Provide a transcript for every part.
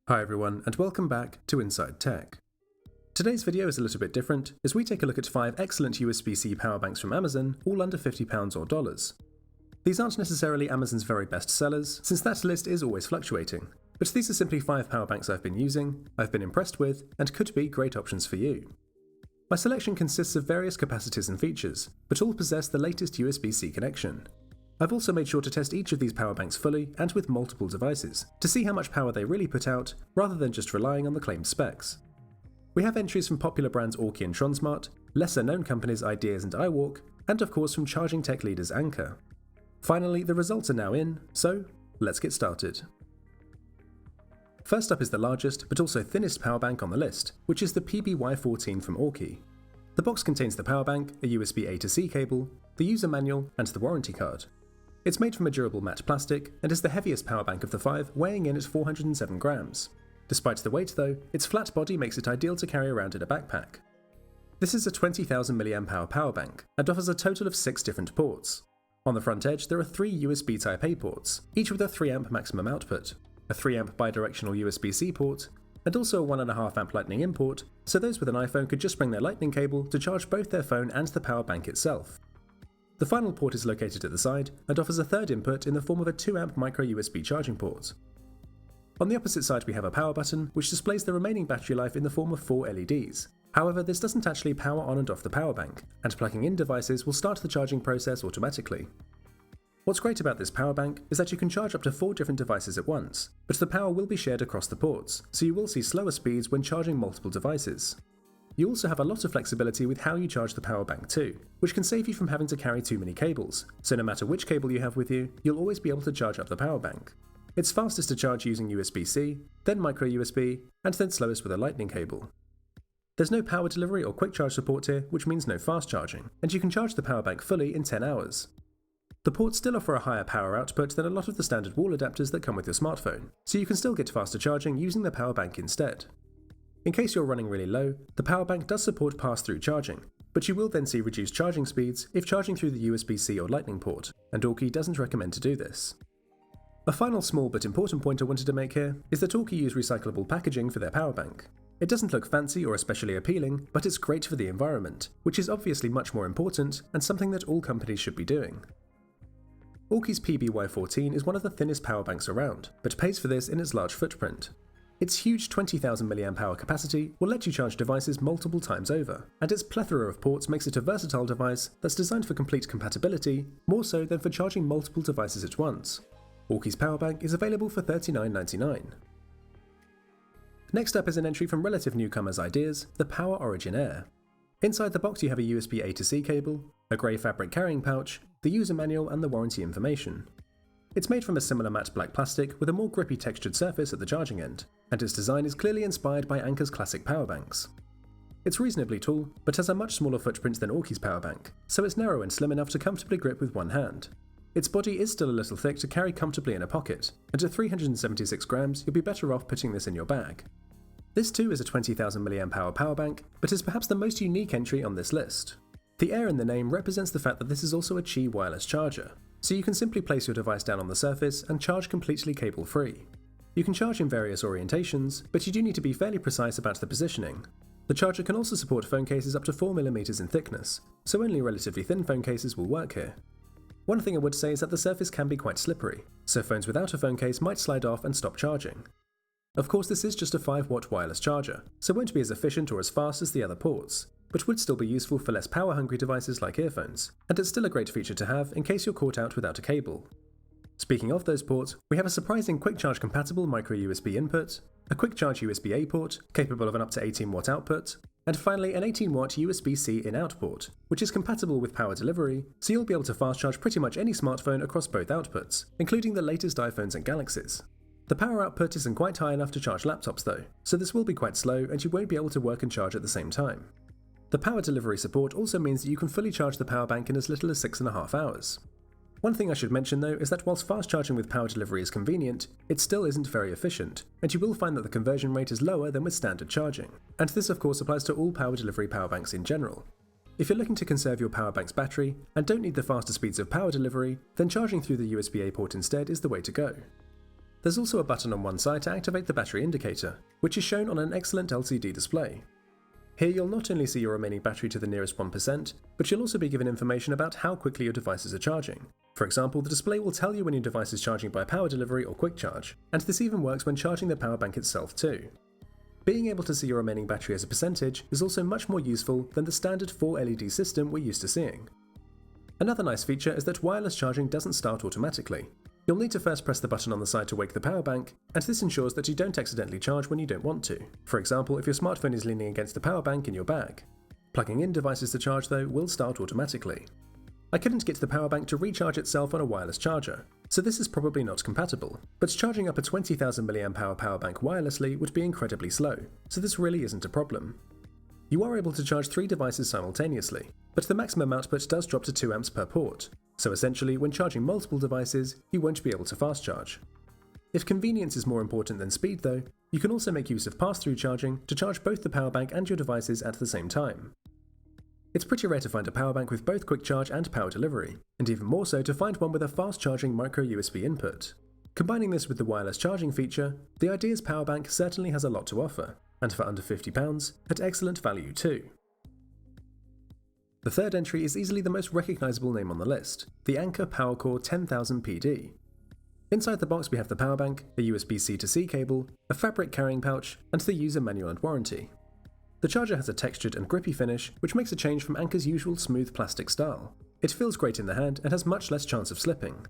Hi everyone, and welcome back to Inside Tech. Today's video is a little bit different as we take a look at 5 excellent USB-C power banks from Amazon, all under £50 or dollars. These aren't necessarily Amazon's very best sellers, since that list is always fluctuating, but these are simply 5 power banks I've been using, I've been impressed with, and could be great options for you. My selection consists of various capacities and features, but all possess the latest USB-C connection. I've also made sure to test each of these power banks fully and with multiple devices, to see how much power they really put out, rather than just relying on the claimed specs. We have entries from popular brands Aukey and Tronsmart, lesser known companies Aideaz and iWalk, and of course from charging tech leaders Anker. Finally, the results are now in, so let's get started. First up is the largest, but also thinnest power bank on the list, which is the PB-Y14 from Aukey. The box contains the power bank, a USB A to C cable, the user manual, and the warranty card. It's made from a durable matte plastic, and is the heaviest power bank of the 5, weighing in at 407 grams. Despite the weight though, its flat body makes it ideal to carry around in a backpack. This is a 20,000 mAh power bank, and offers a total of 6 different ports. On the front edge there are 3 USB Type-A ports, each with a 3A maximum output, a 3A bidirectional USB-C port, and also a 1.5A lightning in port, so those with an iPhone could just bring their lightning cable to charge both their phone and the power bank itself. The final port is located at the side and offers a third input in the form of a 2A micro USB charging port. On the opposite side we have a power button which displays the remaining battery life in the form of 4 LEDs. However, this doesn't actually power on and off the power bank, and plugging in devices will start the charging process automatically. What's great about this power bank is that you can charge up to 4 different devices at once, but the power will be shared across the ports, so you will see slower speeds when charging multiple devices. You also have a lot of flexibility with how you charge the power bank too, which can save you from having to carry too many cables, so no matter which cable you have with you, you'll always be able to charge up the power bank. It's fastest to charge using USB-C, then micro USB, and then slowest with a lightning cable. There's no power delivery or quick charge support here, which means no fast charging, and you can charge the power bank fully in 10 hours. The ports still offer a higher power output than a lot of the standard wall adapters that come with your smartphone, so you can still get faster charging using the power bank instead. In case you're running really low, the power bank does support pass-through charging, but you will then see reduced charging speeds if charging through the USB-C or lightning port, and Aukey doesn't recommend to do this. A final small but important point I wanted to make here is that Aukey use recyclable packaging for their power bank. It doesn't look fancy or especially appealing, but it's great for the environment, which is obviously much more important and something that all companies should be doing. Aukey's PB-Y14 is one of the thinnest power banks around, but pays for this in its large footprint. Its huge 20,000 mAh capacity will let you charge devices multiple times over, and its plethora of ports makes it a versatile device that's designed for complete compatibility, more so than for charging multiple devices at once. Aukey's power bank is available for $39.99. Next up is an entry from relative newcomers Aideaz, the PowerOrigin Air. Inside the box you have a USB A to C cable, a grey fabric carrying pouch, the user manual and the warranty information. It's made from a similar matte black plastic with a more grippy textured surface at the charging end, and its design is clearly inspired by Anker's classic power banks. It's reasonably tall, but has a much smaller footprint than Aukey's power bank, so it's narrow and slim enough to comfortably grip with one hand. Its body is still a little thick to carry comfortably in a pocket, and at 376 grams you'll be better off putting this in your bag. This too is a 20,000 mAh power bank, but is perhaps the most unique entry on this list. The Air in the name represents the fact that this is also a Qi wireless charger, so you can simply place your device down on the surface and charge completely cable-free. You can charge in various orientations, but you do need to be fairly precise about the positioning. The charger can also support phone cases up to 4mm in thickness, so only relatively thin phone cases will work here. One thing I would say is that the surface can be quite slippery, so phones without a phone case might slide off and stop charging. Of course this is just a 5-watt wireless charger, so won't be as efficient or as fast as the other ports, but would still be useful for less power-hungry devices like earphones, and it's still a great feature to have in case you're caught out without a cable. Speaking of those ports, we have a surprising quick charge compatible micro USB input, a quick charge USB A port, capable of an up to 18-watt output, and finally an 18-watt USB-C in-out port, which is compatible with power delivery, so you'll be able to fast charge pretty much any smartphone across both outputs, including the latest iPhones and Galaxies. The power output isn't quite high enough to charge laptops though, so this will be quite slow and you won't be able to work and charge at the same time. The power delivery support also means that you can fully charge the power bank in as little as 6.5 hours. One thing I should mention though is that whilst fast charging with power delivery is convenient, it still isn't very efficient, and you will find that the conversion rate is lower than with standard charging, and this of course applies to all power delivery power banks in general. If you're looking to conserve your Powerbank's battery and don't need the faster speeds of power delivery, then charging through the USB-A port instead is the way to go. There's also a button on one side to activate the battery indicator, which is shown on an excellent LCD display. Here you'll not only see your remaining battery to the nearest 1%, but you'll also be given information about how quickly your devices are charging. For example, the display will tell you when your device is charging by power delivery or quick charge, and this even works when charging the Powerbank itself too. Being able to see your remaining battery as a percentage is also much more useful than the standard 4 LED system we're used to seeing. Another nice feature is that wireless charging doesn't start automatically. You'll need to first press the button on the side to wake the Powerbank, and this ensures that you don't accidentally charge when you don't want to. For example, if your smartphone is leaning against the Powerbank in your bag. Plugging in devices to charge though will start automatically. I couldn't get the Powerbank to recharge itself on a wireless charger, so this is probably not compatible, but charging up a 20,000 mAh Powerbank wirelessly would be incredibly slow, so this really isn't a problem. You are able to charge 3 devices simultaneously, but the maximum output does drop to 2 amps per port, so essentially when charging multiple devices, you won't be able to fast charge. If convenience is more important than speed though, you can also make use of pass-through charging to charge both the Powerbank and your devices at the same time. It's pretty rare to find a Powerbank with both quick charge and power delivery, and even more so to find one with a fast charging micro USB input. Combining this with the wireless charging feature, the Aideaz Powerbank certainly has a lot to offer, and for under £50, at excellent value too. The third entry is easily the most recognisable name on the list, the Anker PowerCore 10000 PD. Inside the box we have the Powerbank, a USB-C to C cable, a fabric carrying pouch, and the user manual and warranty. The charger has a textured and grippy finish, which makes a change from Anker's usual smooth plastic style. It feels great in the hand and has much less chance of slipping.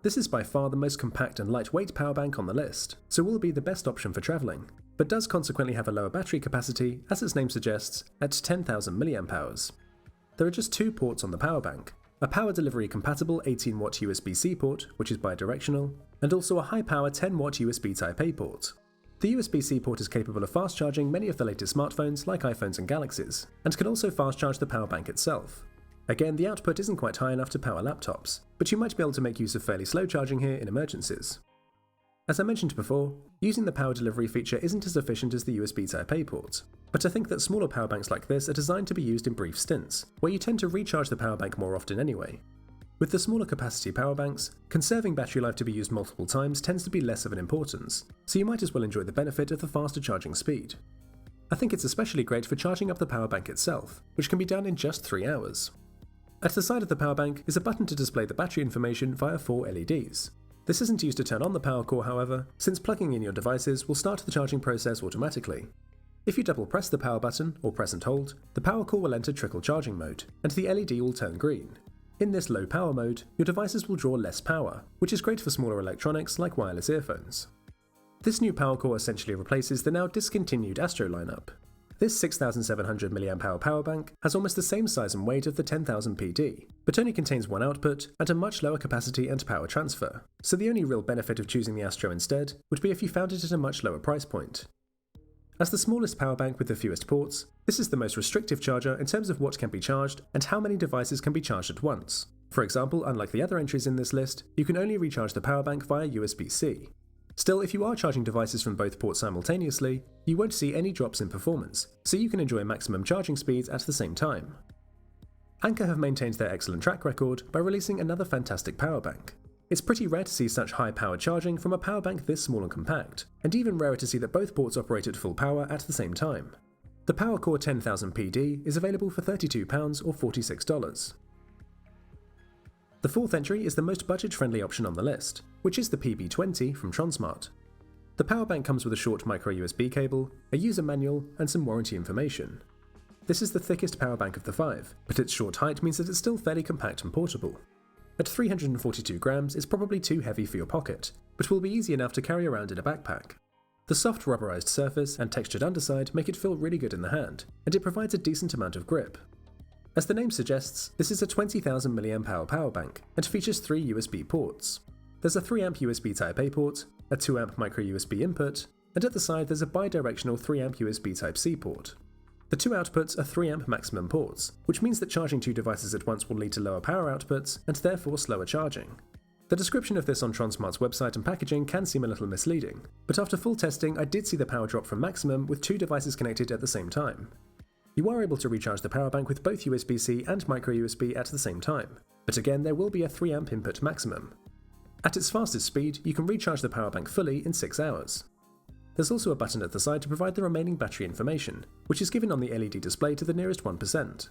This is by far the most compact and lightweight Powerbank on the list, so will be the best option for travelling, but does consequently have a lower battery capacity, as its name suggests, at 10,000 mAh. There are just 2 ports on the Powerbank, a power delivery compatible 18-watt USB-C port, which is bidirectional, and also a high-power 10-watt USB Type-A port. The USB-C port is capable of fast charging many of the latest smartphones like iPhones and Galaxies, and can also fast charge the Powerbank itself. Again, the output isn't quite high enough to power laptops, but you might be able to make use of fairly slow charging here in emergencies. As I mentioned before, using the power delivery feature isn't as efficient as the USB Type-A port, but I think that smaller Powerbanks like this are designed to be used in brief stints, where you tend to recharge the Powerbank more often anyway. With the smaller capacity Powerbanks, conserving battery life to be used multiple times tends to be less of an importance, so you might as well enjoy the benefit of the faster charging speed. I think it's especially great for charging up the Powerbank itself, which can be done in just 3 hours. At the side of the Powerbank is a button to display the battery information via 4 LEDs. This isn't used to turn on the PowerCore however, since plugging in your devices will start the charging process automatically. If you double press the power button, or press and hold, the PowerCore will enter trickle charging mode, and the LED will turn green. In this low power mode, your devices will draw less power, which is great for smaller electronics like wireless earphones. This new PowerCore essentially replaces the now discontinued Astro lineup. This 6700 mAh Powerbank has almost the same size and weight of the 10000 PD, but only contains one output and a much lower capacity and power transfer, so the only real benefit of choosing the Astro instead would be if you found it at a much lower price point. As the smallest Powerbank with the fewest ports, this is the most restrictive charger in terms of what can be charged and how many devices can be charged at once. For example, unlike the other entries in this list, you can only recharge the Powerbank via USB-C. Still, if you are charging devices from both ports simultaneously, you won't see any drops in performance, so you can enjoy maximum charging speeds at the same time. Anker have maintained their excellent track record by releasing another fantastic Powerbank. It's pretty rare to see such high power charging from a Powerbank this small and compact, and even rarer to see that both ports operate at full power at the same time. The PowerCore 10000 PD is available for £32 or $46. The fourth entry is the most budget-friendly option on the list, which is the PB20 from Tronsmart. The Powerbank comes with a short micro USB cable, a user manual, and some warranty information. This is the thickest Powerbank of the 5, but its short height means that it's still fairly compact and portable. At 342 grams, it's probably too heavy for your pocket, but will be easy enough to carry around in a backpack. The soft rubberized surface and textured underside make it feel really good in the hand, and it provides a decent amount of grip. As the name suggests, this is a 20,000 mAh Powerbank and features 3 USB ports. There's a 3A USB Type-A port, a 2A micro USB input, and at the side there's a bidirectional 3A USB Type-C port. The 2 outputs are 3A maximum ports, which means that charging 2 devices at once will lead to lower power outputs and therefore slower charging. The description of this on Tronsmart's website and packaging can seem a little misleading, but after full testing I did see the power drop from maximum with 2 devices connected at the same time. You are able to recharge the power bank with both USB-C and micro USB at the same time, but again there will be a 3 amp input maximum. At its fastest speed, you can recharge the power bank fully in 6 hours. There's also a button at the side to provide the remaining battery information, which is given on the LED display to the nearest 1%.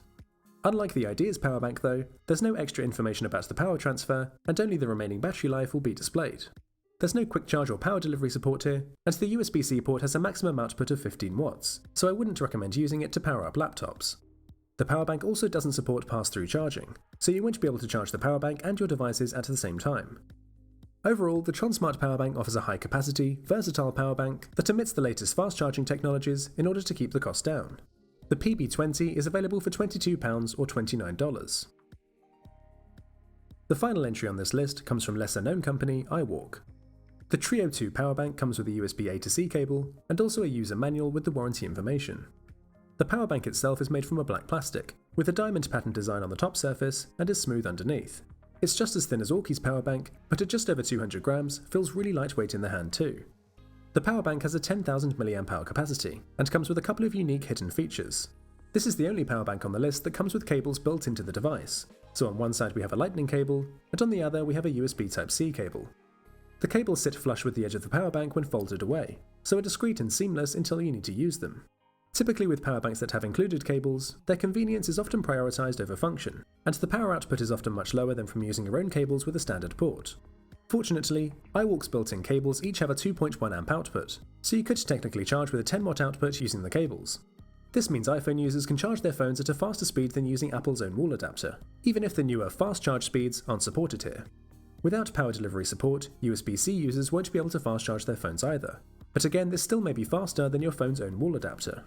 Unlike the Aideaz Powerbank though, there's no extra information about the power transfer, and only the remaining battery life will be displayed. There's no quick charge or power delivery support here, and the USB-C port has a maximum output of 15 watts, so I wouldn't recommend using it to power up laptops. The powerbank also doesn't support pass-through charging, so you won't be able to charge the powerbank and your devices at the same time. Overall, the Tronsmart PowerBank offers a high-capacity, versatile powerbank that emits the latest fast-charging technologies in order to keep the cost down. The PB20 is available for £22 or $29. The final entry on this list comes from lesser-known company iWalk. The Trio 2 powerbank comes with a USB A to C cable and also a user manual with the warranty information. The powerbank itself is made from a black plastic, with a diamond pattern design on the top surface and is smooth underneath. It's just as thin as Aukey's powerbank, but at just over 200 grams, feels really lightweight in the hand too. The powerbank has a 10,000 mAh capacity, and comes with a couple of unique hidden features. This is the only powerbank on the list that comes with cables built into the device, so on one side we have a lightning cable, and on the other we have a USB Type-C cable. The cables sit flush with the edge of the powerbank when folded away, so are discreet and seamless until you need to use them. Typically with powerbanks that have included cables, their convenience is often prioritised over function, and the power output is often much lower than from using your own cables with a standard port. Fortunately, iWalk's built-in cables each have a 2.1 amp output, so you could technically charge with a 10 watt output using the cables. This means iPhone users can charge their phones at a faster speed than using Apple's own wall adapter, even if the newer fast charge speeds aren't supported here. Without power delivery support, USB-C users won't be able to fast charge their phones either, but again this still may be faster than your phone's own wall adapter.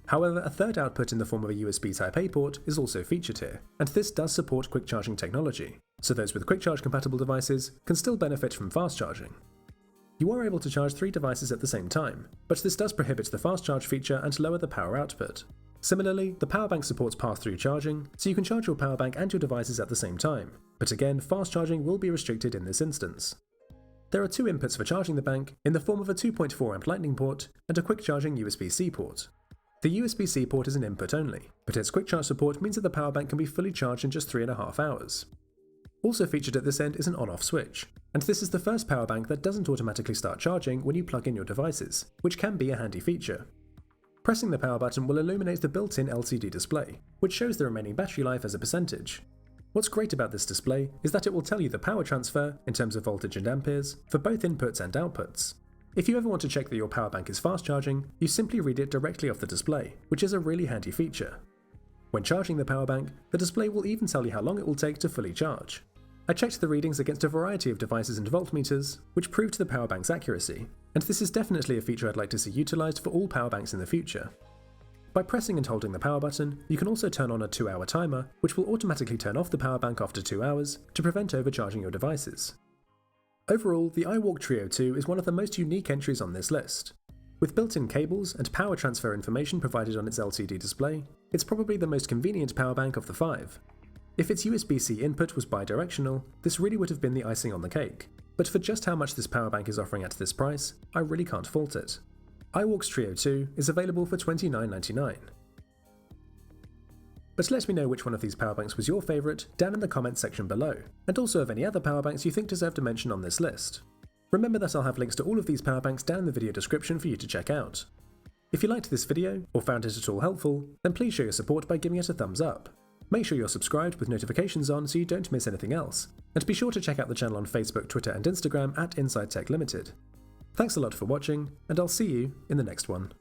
However, a third output in the form of a USB Type-A port is also featured here, and this does support quick charging technology, so those with quick charge compatible devices can still benefit from fast charging. You are able to charge 3 devices at the same time, but this does prohibit the fast charge feature and lower the power output. Similarly, the powerbank supports pass-through charging, so you can charge your powerbank and your devices at the same time, but again, fast charging will be restricted in this instance. There are 2 inputs for charging the bank in the form of a 2.4 amp lightning port and a quick charging USB-C port. The USB-C port is an input only, but its quick charge support means that the powerbank can be fully charged in just 3.5 hours. Also featured at this end is an on-off switch, and this is the first powerbank that doesn't automatically start charging when you plug in your devices, which can be a handy feature. Pressing the power button will illuminate the built-in LCD display, which shows the remaining battery life as a percentage. What's great about this display is that it will tell you the power transfer, in terms of voltage and amperes, for both inputs and outputs. If you ever want to check that your powerbank is fast charging, you simply read it directly off the display, which is a really handy feature. When charging the powerbank, the display will even tell you how long it will take to fully charge. I checked the readings against a variety of devices and voltmeters, which proved the powerbank's accuracy, and this is definitely a feature I'd like to see utilised for all powerbanks in the future. By pressing and holding the power button, you can also turn on a 2-hour timer, which will automatically turn off the powerbank after 2 hours to prevent overcharging your devices. Overall, the iWalk Trio 2 is one of the most unique entries on this list. With built-in cables and power transfer information provided on its LCD display, it's probably the most convenient powerbank of the 5. If its USB-C input was bidirectional, this really would have been the icing on the cake, but for just how much this powerbank is offering at this price, I really can't fault it. iWalk's Trio 2 is available for $29.99. But let me know which one of these powerbanks was your favourite down in the comments section below, and also of any other powerbanks you think deserve a mention on this list. Remember that I'll have links to all of these powerbanks down in the video description for you to check out. If you liked this video, or found it at all helpful, then please show your support by giving it a thumbs up. Make sure you're subscribed with notifications on so you don't miss anything else, and be sure to check out the channel on Facebook, Twitter and Instagram at Inside Tech Limited. Thanks a lot for watching, and I'll see you in the next one.